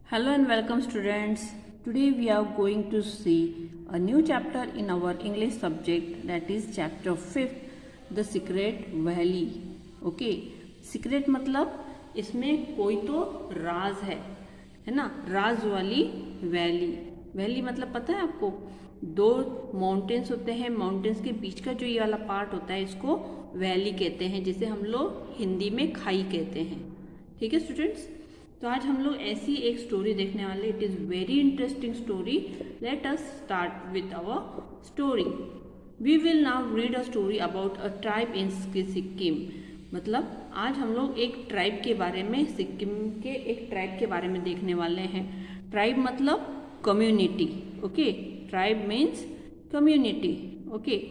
Hello and welcome students. Today we are going to see a new chapter in our English subject, that is chapter 5th, The Secret Valley. Okay, secret मतलब इसमें कोई तो राज है ना, राज वाली valley. Valley मतलब पता है आपको, दो माउंटेन्स होते हैं, माउंटेन्स के बीच का जो ये वाला पार्ट होता है इसको वैली कहते हैं, जिसे हम लोग हिंदी में खाई कहते हैं। ठीक है स्टूडेंट्स, तो आज हम लोग ऐसी एक स्टोरी देखने वाले। It is very interesting story. Let us start with our story. We will now read a story about a tribe in Sikkim. मतलब आज हम लोग एक ट्राइब के बारे में, सिक्किम के एक ट्राइब के बारे में देखने वाले हैं। ट्राइब मतलब community. Okay, tribe means community. Okay,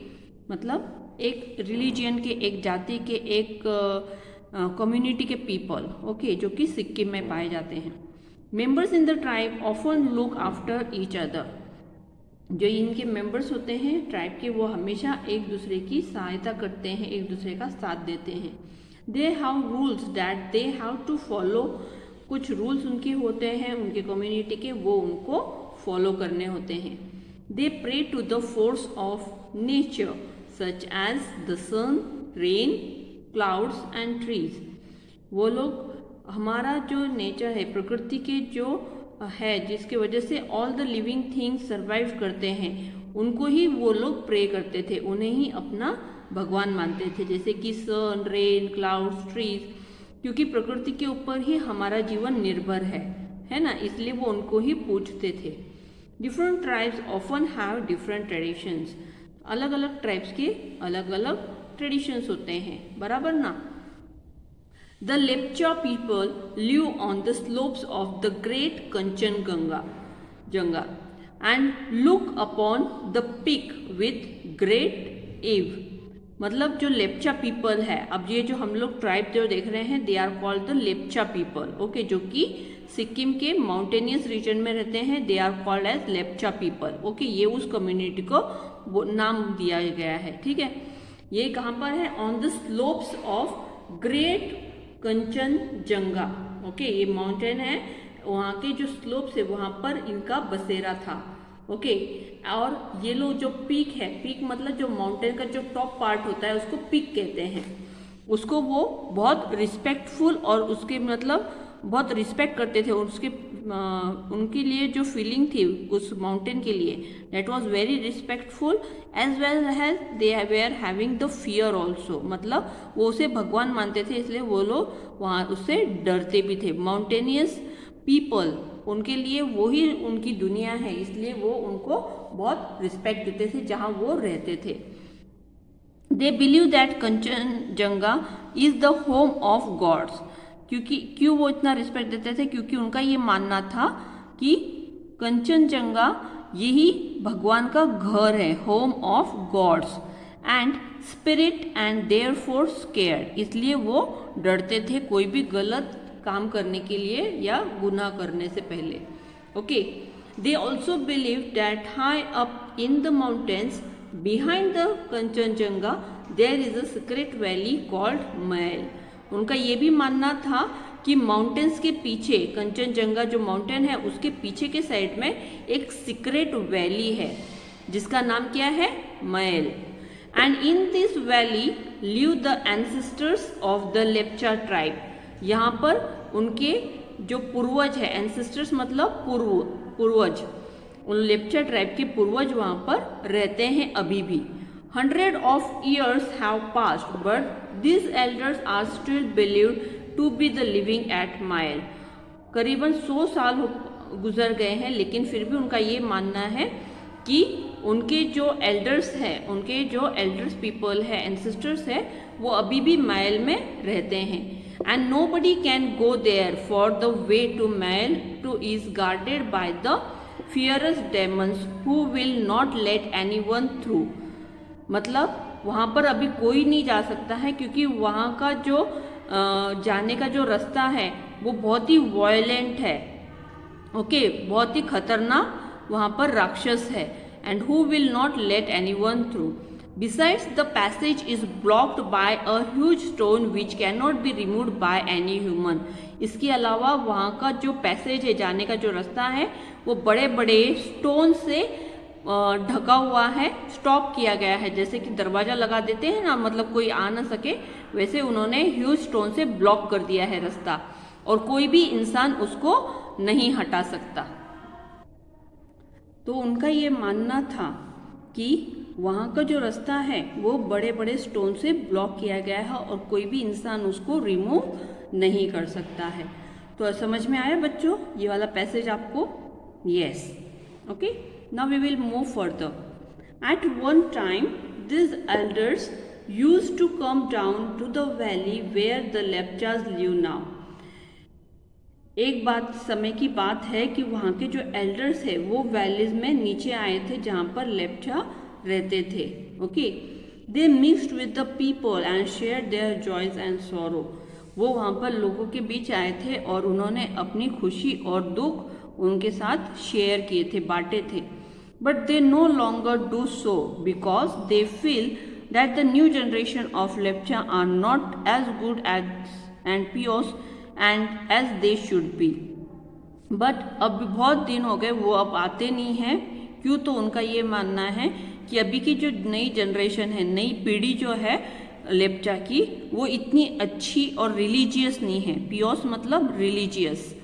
मतलब एक रिलीजियन के, एक जाति के, एक कम्युनिटी के पीपल। ओके, जो कि सिक्किम में पाए जाते हैं। Members in the tribe often look after each other. जो इनके मेंबर्स होते हैं ट्राइब के, वो हमेशा एक दूसरे की सहायता करते हैं, एक दूसरे का साथ देते हैं। They have rules that they have to follow. कुछ रूल्स उनके होते हैं, उनके कम्युनिटी के, वो उनको फॉलो करने होते हैं। They pray to the force of nature such as the sun, rain, clouds and trees. वो लोग हमारा जो नेचर है, प्रकृति के जो है, जिसके वजह से all the living things survive करते हैं, उनको ही वो लोग प्रे करते थे, उन्हें ही अपना भगवान मानते थे, जैसे कि सन, रेन, क्लाउड्स, ट्रीज, क्योंकि प्रकृति के ऊपर ही हमारा जीवन निर्भर है ना, इसलिए वो उनको ही पूजते थे। Different tribes often have different traditions. अलग अलग ट्राइब्स के अलग अलग ट्रेडिशंस होते हैं, बराबर ना। The Lepcha people live on the slopes of the great Kanchenjunga and look upon the peak with great एव। मतलब जो लेप्चा पीपल है, अब ये जो हम लोग ट्राइब जो देख रहे हैं, they are called the Lepcha people. Okay, जो कि सिक्किम के माउंटेनियस रीजन में रहते हैं, they are called as Lepcha people. Okay, ये उस कम्युनिटी को नाम दिया गया है। ठीक है, ये कहाँ पर है? On the slopes of great Kanchenjunga. Okay, ये माउंटेन है, वहाँ के जो स्लोप्स है वहाँ पर इनका बसेरा था। ओके, और ये लोग जो पीक है, पीक मतलब जो माउंटेन का जो टॉप पार्ट होता है उसको पीक कहते हैं। उसको वो बहुत रिस्पेक्टफुल और उसके मतलब बहुत रिस्पेक्ट करते थे। उसके उनके लिए जो फीलिंग थी उस माउंटेन के लिए, that was very respectful as well as they were having the fear also. मतलब वो उसे भगवान मानते थे, इसलिए वो लोग वहाँ उससे डरते भी थे। माउंटेनियस पीपल, उनके लिए वो ही उनकी दुनिया है, इसलिए वो उनको बहुत रिस्पेक्ट देते थे जहाँ वो रहते थे। They believe that Kanchenjunga is the home of gods. क्यों वो इतना रिस्पेक्ट देते थे? क्योंकि उनका ये मानना था कि कंचनजंगा यही भगवान का घर है, home of gods and spirit and therefore scared. इसलिए वो डरते थे कोई भी गलत काम करने के लिए या गुनाह करने से पहले। Okay, they also believe that high up in the mountains behind the Kanchenjunga there is a secret valley called Mayel. उनका ये भी मानना था कि माउंटेन्स के पीछे, कंचनजंगा जो माउंटेन है उसके पीछे के साइड में एक सीक्रेट वैली है, जिसका नाम क्या है? Mayel. And in this valley live the ancestors of the Lepcha tribe. यहाँ पर उनके जो पूर्वज है, एंसेस्टर्स मतलब पूर्वज, उन लेप्चा ट्राइब के पूर्वज वहाँ पर रहते हैं अभी भी। 100 of years have passed, but these elders are still believed to be the living at Mael. करीबन 100 साल गुजर गए हैं, लेकिन फिर भी उनका ये मानना है कि उनके जो एल्डर्स हैं, उनके जो एल्डर्स पीपल है, एंसेस्टर्स है, वो अभी भी माइल में रहते हैं। And nobody can go there, for the way to Mael to is guarded by the fierce demons who will not let anyone through. मतलब वहाँ पर अभी कोई नहीं जा सकता है, क्योंकि वहाँ का जो जाने का जो रास्ता है वो बहुत ही वायलेंट है। ओके, बहुत ही खतरनाक वहाँ पर राक्षस है। And who will not let anyone through. Besides, the passage is blocked by a huge stone which cannot be removed by any human. इसके अलावा वहाँ का जो पैसेज है, जाने का जो रास्ता है, वो बड़े बड़े स्टोन से ढका हुआ है, स्टॉप किया गया है। जैसे कि दरवाजा लगा देते हैं ना, मतलब कोई आ ना सके, वैसे उन्होंने ह्यूज स्टोन से ब्लॉक कर दिया है रास्ता, और कोई भी इंसान उसको नहीं हटा सकता। तो उनका ये मानना था कि वहाँ का जो रास्ता है वो बड़े बड़े स्टोन से ब्लॉक किया गया है और कोई भी इंसान उसको रिमूव नहीं कर सकता है। तो समझ में आया बच्चों ये वाला पैसेज आपको? Yes, okay. Now we will move further. At one time this elders used to come down to the valley where the Lepchas live now. एक बात, समय की बात है कि वहाँ के जो एल्डर्स है वो वैलीज में नीचे आए थे जहाँ पर लेप्चा रहते थे। Okay, they mixed with the people and share their joys and sorrow. वो वहाँ पर लोगों के बीच आए थे और उन्होंने अपनी खुशी और दुख उनके साथ शेयर किए थे, बांटे थे। But they no longer do so because they feel that the new generation of Lepcha are not as good as and pious and as they should be. But अब बहुत दिन हो गए, वो अब आते नहीं हैं। क्यों? तो उनका ये मानना है कि अभी की जो नई जनरेशन है, नई पीढ़ी जो है लेप्चा की, वो इतनी अच्छी और रिलीजियस नहीं है। पियोस मतलब रिलीजियस,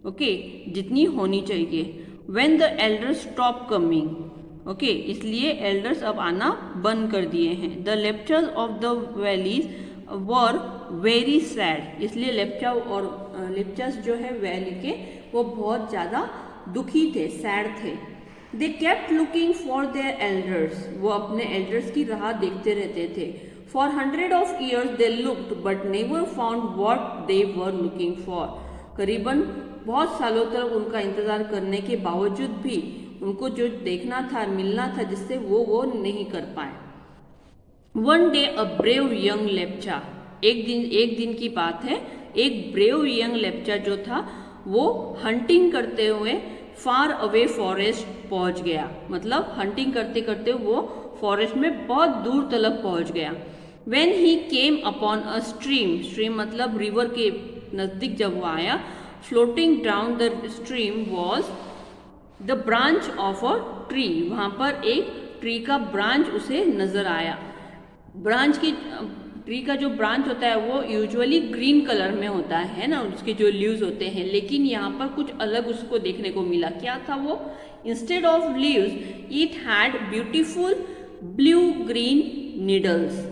ओके, जितनी होनी चाहिए। When the elders stop coming, okay, इसलिए एल्डर्स अब आना बंद कर दिए हैं। The Lepchas of the valleys were very sad, इसलिए लेप्चास जो है वैली के, वो बहुत ज़्यादा दुखी थे, सैड थे। They kept looking for their elders, वो अपने एल्डर्स की राह देखते रहते थे। For 100 of years they looked but never found what they were looking for. करीबन बहुत सालों तक उनका इंतजार करने के बावजूद भी उनको जो देखना था, मिलना था जिससे, वो नहीं कर पाए। One day a brave young Lepcha, एक दिन की बात है, एक ब्रेव यंग लेप्चा जो था वो हंटिंग करते हुए फार अवे फॉरेस्ट पहुंच गया। मतलब हंटिंग करते करते वो फॉरेस्ट में बहुत दूर तक पहुंच गया। When he came upon a stream, stream मतलब रिवर के नज़दीक जब वो आया, floating down the stream was the branch of a tree, वहाँ पर एक ट्री का ब्रांच उसे नजर आया। ब्रांच की, ट्री का जो ब्रांच होता है वो यूजुअली ग्रीन कलर में होता है ना, उसके जो लीव्स होते हैं, लेकिन यहाँ पर कुछ अलग उसको देखने को मिला। क्या था वो? Instead of leaves it had beautiful blue green needles.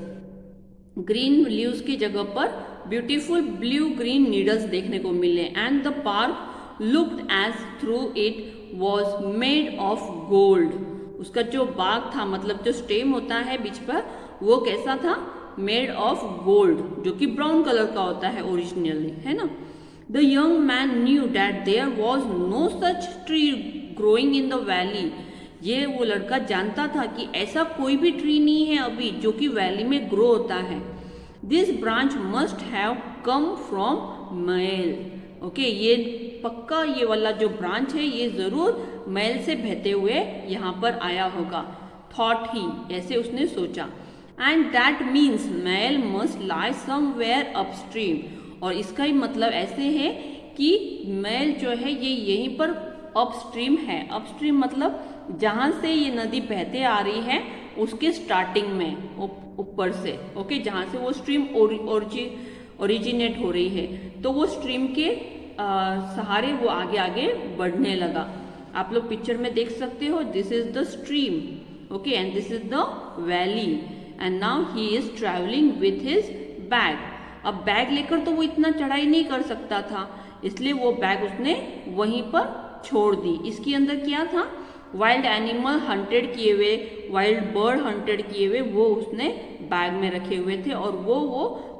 Green leaves की जगह पर ब्यूटीफुल ब्लू ग्रीन नीडल्स देखने को मिले। And the park looked as through it was made of gold, उसका जो बाग था, मतलब जो स्टेम होता है बीच पर, वो कैसा था? मेड ऑफ गोल्ड, जो कि ब्राउन कलर का होता है ओरिजिनली, है ना। The young man knew that there was no such tree growing in the valley, ये वो लड़का जानता था कि ऐसा कोई भी ट्री नहीं है अभी जो कि वैली में ग्रो होता है। This branch must have come from mail, okay, ये पक्का ये वाला जो ब्रांच है ये जरूर मैल से बहते हुए यहाँ पर आया होगा। थॉट ही, ऐसे उसने सोचा। And that means Mayel must lie somewhere upstream, और इसका ही मतलब ऐसे है कि मैल जो है ये यहीं पर अपस्ट्रीम है। अपस्ट्रीम मतलब जहाँ से ये नदी बहते आ रही है उसके स्टार्टिंग में, ऊपर से, ओके, जहाँ से वो स्ट्रीम ओरिजिनेट हो रही है, तो वो स्ट्रीम के सहारे वो आगे आगे बढ़ने लगा। आप लोग पिक्चर में देख सकते हो, this is the stream, okay, and this is the valley, and now he is travelling with his bag. अब बैग लेकर तो वो इतना चढ़ाई नहीं कर सकता था, इसलिए वो बैग उसने वहीं पर छोड़ दी। इसके अंदर क्या था? वाइल्ड एनिमल हंटेड किए हुए, वाइल्ड बर्ड हंटेड किए हुए, वो उसने बैग में रखे हुए थे और वो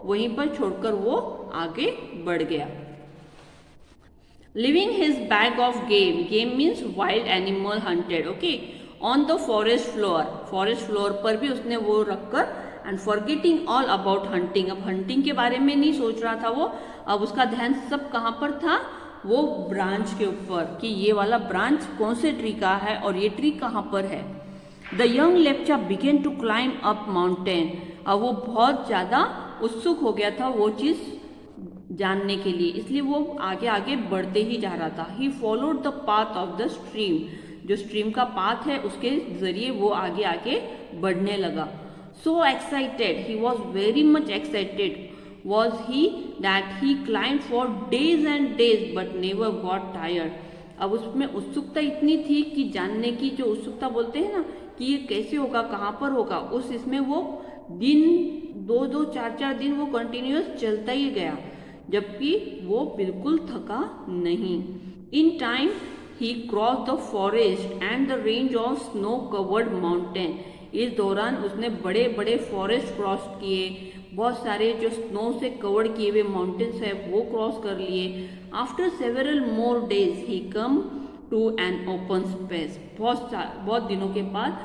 वहीं पर छोड़कर वो आगे बढ़ गया। Living his bag of game, game means wild animal hunted, okay, on the forest floor, forest floor पर भी उसने वो रखकर, and forgetting all about hunting, अब हंटिंग के बारे में नहीं सोच रहा था वो, अब उसका ध्यान सब कहाँ पर था? वो ब्रांच के ऊपर, कि ये वाला ब्रांच कौन से ट्री का है और ये ट्री कहाँ पर है। The young Lepcha began to climb up mountain. अब वो बहुत ज़्यादा उत्सुक हो गया था वो चीज़ जानने के लिए, इसलिए वो आगे आगे बढ़ते ही जा रहा था। He followed the path of the stream, जो स्ट्रीम का पाथ है उसके जरिए वो आगे आगे बढ़ने लगा। So excited, he was very much excited was he that he climbed for days and days but never got tired। अब उसमें उत्सुकता इतनी थी कि जानने की, जो उत्सुकता बोलते हैं ना कि ये कैसे होगा, कहाँ पर होगा, उस इसमें वो दिन 2-2 4-4 दिन वो कंटिन्यूअस चलता ही गया, जबकि वो बिल्कुल थका नहीं। In time he cross the forest and the range of snow covered mountain. इस दौरान उसने बड़े बड़े फॉरेस्ट क्रॉस किए, बहुत सारे जो स्नो से कवर किए हुए माउंटेन्स है वो क्रॉस कर लिए। After several more days he come to an open space. बहुत दिनों के बाद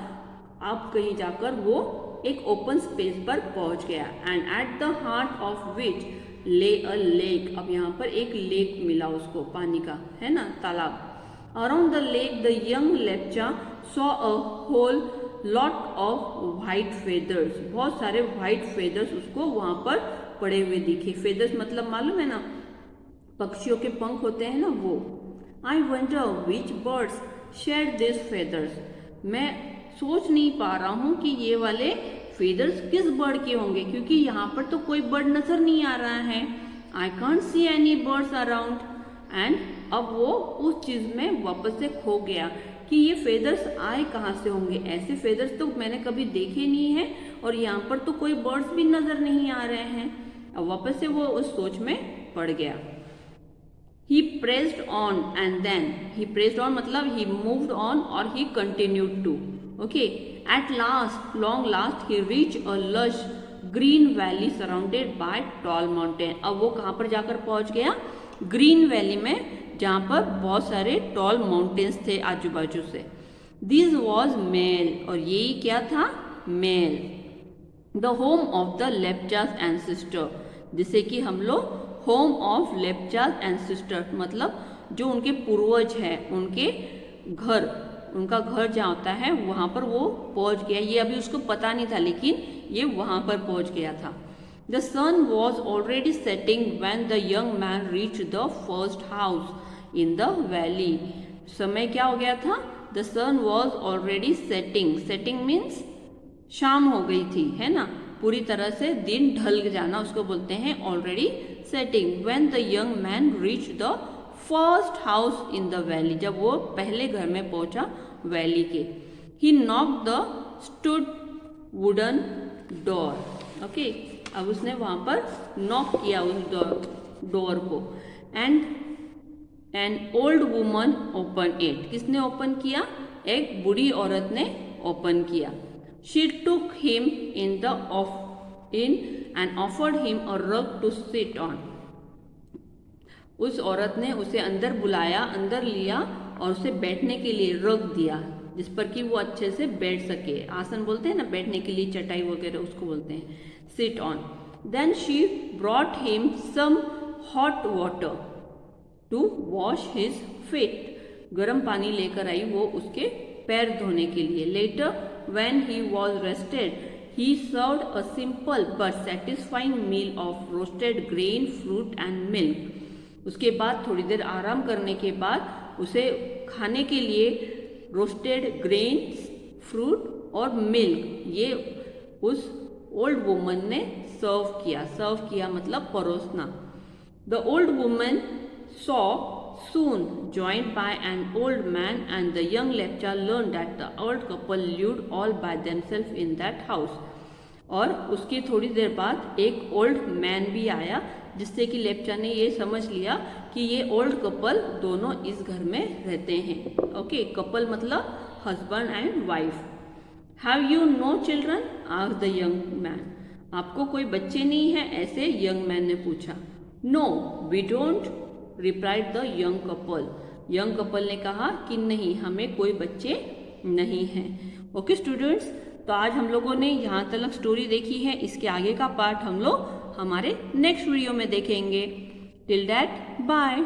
अब कहीं जाकर वो एक ओपन स्पेस पर पहुंच गया। And at the heart of which ले अ लेक। अब यहाँ पर एक लेक मिला उसको, पानी का है ना, तालाब। Around the lake the young Lepcha saw a whole lot of white feathers. बहुत सारे वाइट फेदर्स उसको वहां पर पड़े हुए दिखे। फेदर्स मतलब मालूम है ना, पक्षियों के पंख होते हैं ना वो। I wonder which birds shed this feathers. मैं सोच नहीं पा रहा हूँ कि ये वाले फेदर्स किस बर्ड के होंगे, क्योंकि यहाँ पर तो कोई बर्ड नजर नहीं आ रहा है। I can't see any birds around. And अब वो उस चीज में वापस से खो गया कि ये फेदर्स आए कहाँ से होंगे। ऐसे फेदर्स तो मैंने कभी देखे नहीं है और यहाँ पर तो कोई बर्ड्स भी नजर नहीं आ रहे हैं। अब वापस से वो उस सोच में पड़ गया। He pressed on and then, he pressed on मतलब ही मूव्ड ऑन और he continued to. Okay, at last, long last, he reach a lush green valley surrounded by tall mountain. अब वो कहाँ पर जाकर पहुंच गया? ग्रीन वैली में, जहाँ पर बहुत सारे टॉल माउंटेन्स थे आजू बाजू से। दिस वॉज मेल, और यही क्या था? Mayel. The home of the Lepchas ancestor, जिसे कि हम लोग होम ऑफ लेप्चास एंसेस्टर मतलब जो उनके पूर्वज है, उनके घर, उनका घर जहाँ होता है वहाँ पर वो पहुँच गया। ये अभी उसको पता नहीं था, लेकिन ये वहाँ पर पहुँच गया था। The sun was already setting when the young man reached the first house in the valley। समय क्या हो गया था? The sun was already setting। Setting means शाम हो गई थी, है ना, पूरी तरह से दिन ढल जाना उसको बोलते हैं already setting। When the young man reached the first house in the valley, जब वो पहले घर में पहुंचा वैली के। He knocked the stood wooden door। Okay, अब उसने वहां पर नॉक किया उस डोर को। And an old woman open it. किसने ओपन किया? एक बूढ़ी औरत ने ओपन किया। She took him in and offered him a रग टू सिट ऑन। उस औरत ने उसे अंदर बुलाया, अंदर लिया और उसे बैठने के लिए रग दिया, जिस पर कि वो अच्छे से बैठ सके। आसन बोलते हैं ना बैठने के लिए, चटाई वगैरह उसको बोलते हैं, sit on। Then she brought him some hot water to wash his feet। गर्म पानी लेकर आई वो उसके पैर धोने के लिए। Later when he was rested, he served a simple but satisfying meal of roasted grain, fruit and milk। उसके बाद थोड़ी देर आराम करने के बाद उसे खाने के लिए रोस्टेड ग्रेन्स, फ्रूट और मिल्क, ये उस ओल्ड वुमन ने सर्व किया। सर्व किया मतलब परोसना। The old woman saw soon joined by an old man and the young lepcha learned that the old couple lived all by themselves in that house। और उसकी थोड़ी देर बाद एक ओल्ड मैन भी आया, जिससे कि लेप्चा ने ये समझ लिया कि ये ओल्ड कपल दोनों इस घर में रहते हैं। ओके, कपल मतलब husband and wife. Have you know children? Asked the young man. आपको कोई बच्चे नहीं है? ऐसे यंग मैन ने पूछा। No we don't, replied the young couple. Young couple ने कहा कि नहीं, हमें कोई बच्चे नहीं हैं। ओके स्टूडेंट्स, तो आज हम लोगों ने यहाँ तक स्टोरी देखी है। इसके आगे का पार्ट हम लोग हमारे नेक्स्ट वीडियो में देखेंगे। Till that bye.